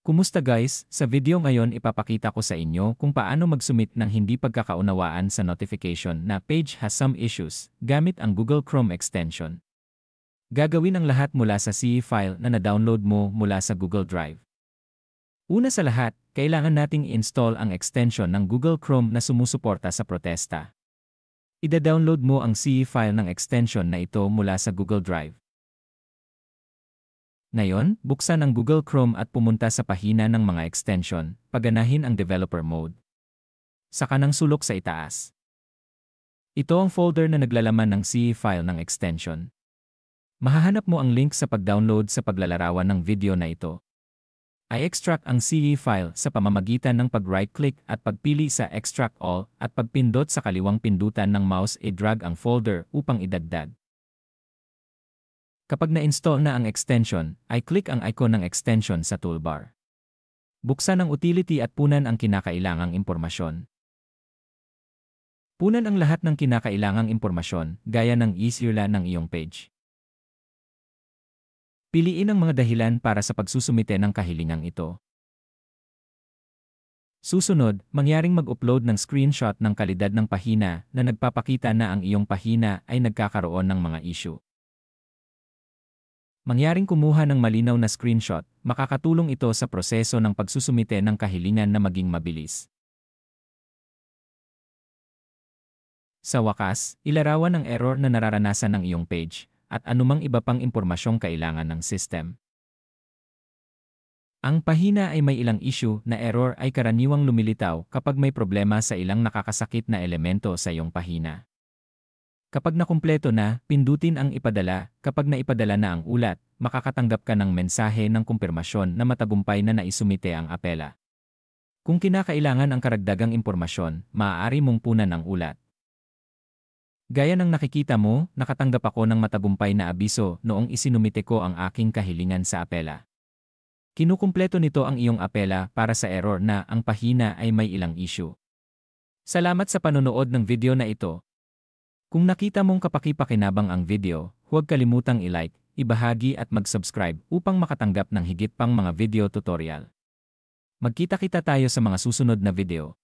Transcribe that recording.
Kumusta guys? Sa video ngayon ipapakita ko sa inyo kung paano mag-submit ng hindi pagkakaunawaan sa notification na page has some issues gamit ang Google Chrome extension. Gagawin ang lahat mula sa CE file na na-download mo mula sa Google Drive. Una sa lahat, kailangan nating i-install ang extension ng Google Chrome na sumusuporta sa protesta. Ida-download mo ang CE file ng extension na ito mula sa Google Drive. Ngayon, buksan ang Google Chrome at pumunta sa pahina ng mga extension, paganahin ang developer mode. Saka ng sulok sa itaas. Ito ang folder na naglalaman ng CE file ng extension. Mahahanap mo ang link sa pag-download sa paglalarawan ng video na ito. I-extract ang CE file sa pamamagitan ng pag-right-click at pagpili sa Extract All at pagpindot sa kaliwang pindutan ng mouse i-drag ang folder upang idagdag. Kapag na-install na ang extension, i-click ang icon ng extension sa toolbar. Buksan ang utility at punan ang kinakailangang impormasyon. Punan ang lahat ng kinakailangang impormasyon, gaya ng URL ng iyong page. Piliin ang mga dahilan para sa pagsusumite ng kahilingang ito. Susunod, mangyaring mag-upload ng screenshot ng kalidad ng pahina na nagpapakita na ang iyong pahina ay nagkakaroon ng mga issue. Mangyaring kumuha ng malinaw na screenshot, makakatulong ito sa proseso ng pagsusumite ng kahilingan na maging mabilis. Sa wakas, ilarawan ang error na nararanasan ng iyong page, at anumang iba pang impormasyong kailangan ng system. Ang pahina ay may ilang issue na error ay karaniwang lumilitaw kapag may problema sa ilang nakakasakit na elemento sa iyong pahina. Kapag nakumpleto na, pindutin ang ipadala. Kapag naipadala na ang ulat, makakatanggap ka ng mensahe ng kumpirmasyon na matagumpay na naisumite ang apela. Kung kinakailangan ang karagdagang impormasyon, maaari mong punan ang ulat. Gaya ng nakikita mo, nakatanggap ako ng matagumpay na abiso noong isinumite ko ang aking kahilingan sa apela. Kinukumpleto nito ang iyong apela para sa error na ang pahina ay may ilang issue. Salamat sa panonood ng video na ito. Kung nakita mong kapaki-pakinabang ang video, huwag kalimutang i-like, ibahagi at mag-subscribe upang makatanggap ng higit pang mga video tutorial. Magkita-kita tayo sa mga susunod na video.